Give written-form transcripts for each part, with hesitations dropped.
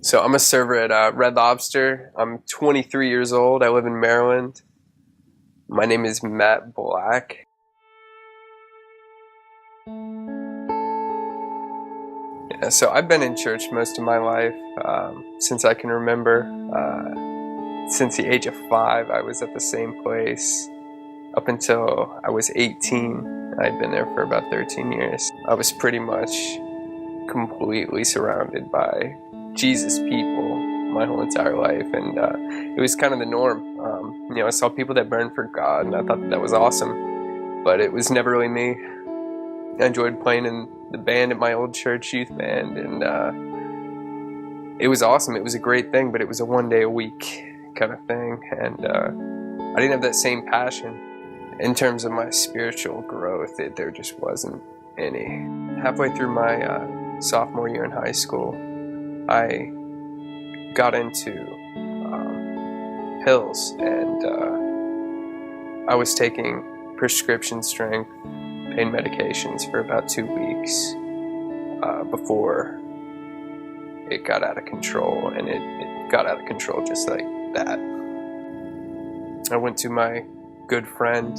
So I'm a server at Red Lobster. I'm 23 years old. I live in Maryland. My name is Matt Black. Yeah, so I've been in church most of my life, since I can remember. Since the age of 5, I was at the same place up until I was 18. I'd been there for about 13 years. I was pretty much completely surrounded by Jesus people my whole entire life, and it was kind of the norm. I saw people that burned for God, and I thought that was awesome, but it was never really me. I enjoyed playing in the band at my old church youth band, and it was awesome. It was a great thing, but it was a one day a week kind of thing, and I didn't have that same passion. In terms of my spiritual growth, there just wasn't any. Halfway through my sophomore year in high school, I got into pills, and I was taking prescription strength pain medications for about 2 weeks before it got out of control, and it got out of control just like that. I went to my good friend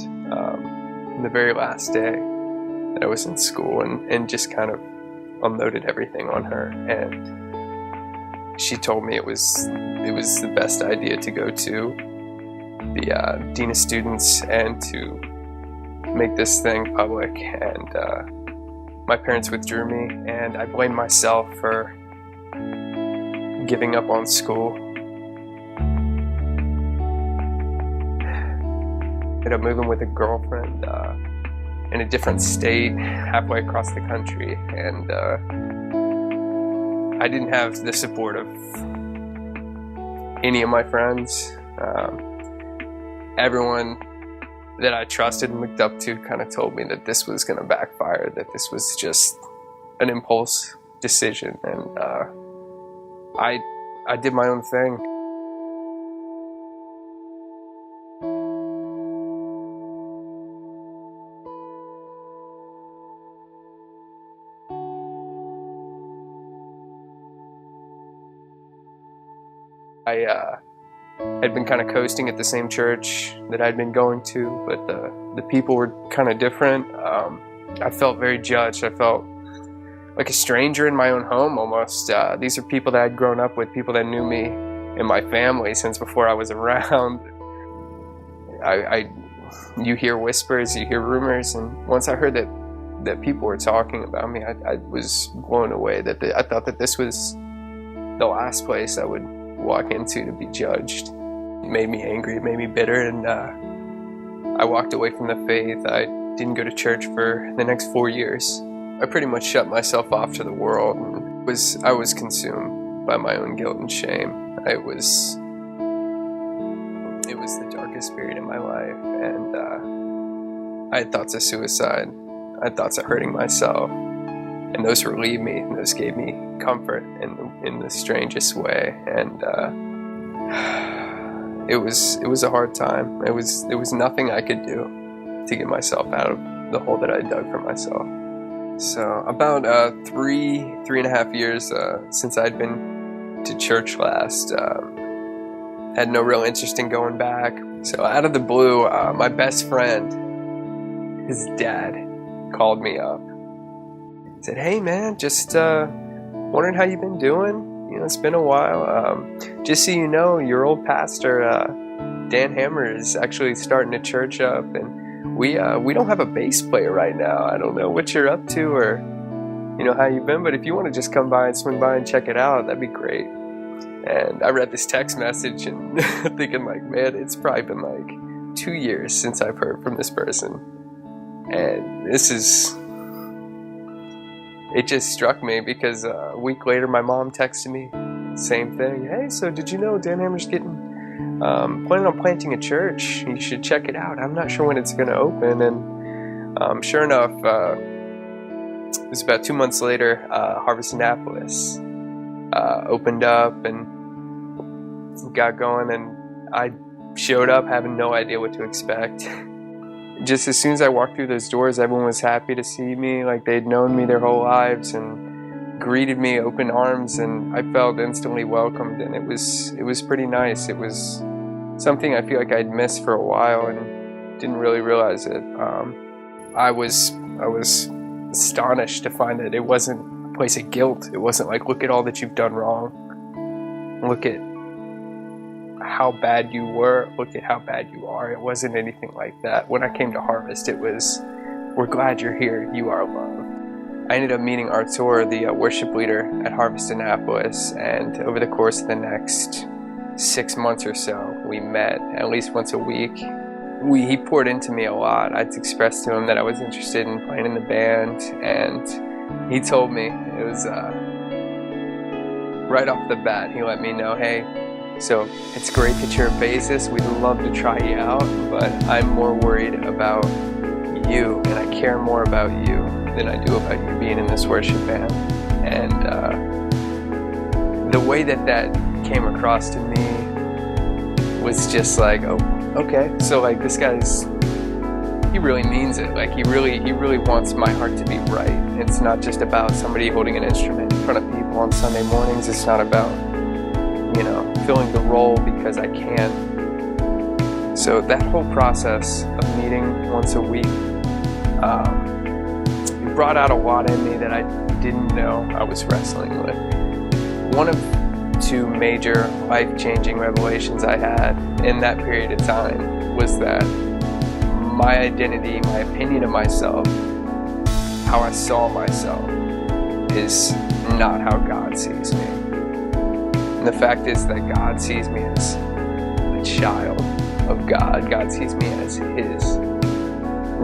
the very last day that I was in school, and just kind of unloaded everything on her, and she told me it was the best idea to go to the dean of students and to make this thing public, and my parents withdrew me, and I blamed myself for giving up on school. Ended up moving with a girlfriend in a different state halfway across the country, and I didn't have the support of any of my friends. Everyone that I trusted and looked up to kind of told me that this was going to backfire, that this was just an impulse decision, and I did my own thing. I had been kind of coasting at the same church that I'd been going to, but the people were kind of different. I felt very judged. I felt like a stranger in my own home almost. These are people that I'd grown up with, people that knew me and my family since before I was around. You hear whispers, you hear rumors, and once I heard that people were talking about me, I was blown away. I thought that this was the last place I would walk into to be judged. It made me angry, it made me bitter, and I walked away from the faith. I didn't go to church for the next 4 years. I pretty much shut myself off to the world, and I was consumed by my own guilt and shame. It was the darkest period in my life, and I had thoughts of suicide. I had thoughts of hurting myself, and those relieved me, and those gave me comfort in the strangest way, and it was a hard time. There was nothing I could do to get myself out of the hole that I dug for myself. So about 3.5 years since I'd been to church last, had no real interest in going back. So out of the blue, my best friend, his dad, called me up. He said, "Hey man, just wondering how you've been doing. It's been a while. Just so you know, your old pastor, Dan Hammer, is actually starting a church up, and we don't have a bass player right now. I don't know what you're up to or how you've been, but if you want to just come by and swing by and check it out, that'd be great." And I read this text message and thinking like, man, it's probably been like 2 years since I've heard from this person, and it just struck me because a week later my mom texted me, same thing. "Hey, so did you know Dan Hammer's planning on planting a church? You should check it out. I'm not sure when it's going to open." And sure enough, it was about 2 months later, Harvest Annapolis opened up and got going, and I showed up having no idea what to expect. Just as soon as I walked through those doors, everyone was happy to see me, like they'd known me their whole lives, and greeted me open arms, and I felt instantly welcomed, and it was pretty nice. It was something I feel like I'd missed for a while and didn't really realize it. I was astonished to find that it wasn't a place of guilt. It wasn't like, look at all that you've done wrong. Look at how bad you were. Look at how bad you are. It wasn't anything like that. When I came to Harvest, it was, we're glad you're here. You are loved. I ended up meeting Artur, the worship leader at Harvest Annapolis, and over the course of the next 6 months or so, we met at least once a week. He poured into me a lot. I'd expressed to him that I was interested in playing in the band, and he told me, it was right off the bat, he let me know, hey, so it's great that you're a bassist, we'd love to try you out, but I'm more worried about you, and I care more about you than I do about you being in this worship band. And the way that came across to me was just like, oh, okay, so like this guy's, he really means it. Like he really wants my heart to be right. It's not just about somebody holding an instrument in front of people on Sunday mornings. It's not about, filling the role because I can. So that whole process of meeting once a week, it brought out a lot in me that I didn't know I was wrestling with. One of 2 major life-changing revelations I had in that period of time was that my identity, my opinion of myself, how I saw myself, is not how God sees me. And the fact is that God sees me as a child of God. God sees me as His,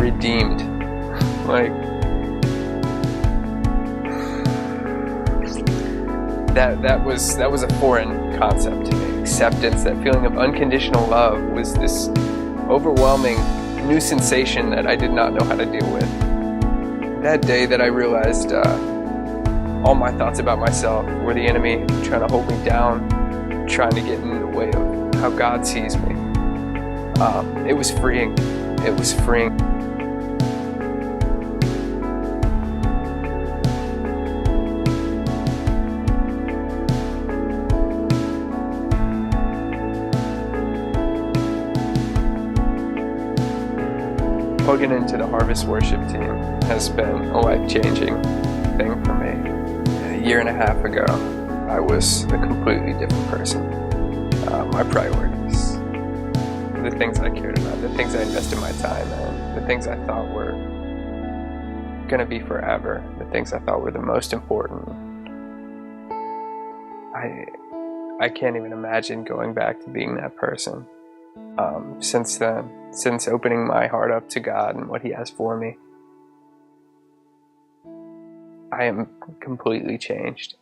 redeemed. Like, that was a foreign concept to me. Acceptance, that feeling of unconditional love, was this overwhelming new sensation that I did not know how to deal with. That day that I realized all my thoughts about myself were the enemy trying to hold me down, trying to get in the way of how God sees me. It was freeing. It was freeing. Plugging into the Harvest worship team has been a life-changing thing for me. A year and a half ago, I was a completely different person. My priorities, the things I cared about, the things I invested my time in, the things I thought were going to be forever, the things I thought were the most important. I can't even imagine going back to being that person. Since then, since opening my heart up to God and what He has for me, I am completely changed.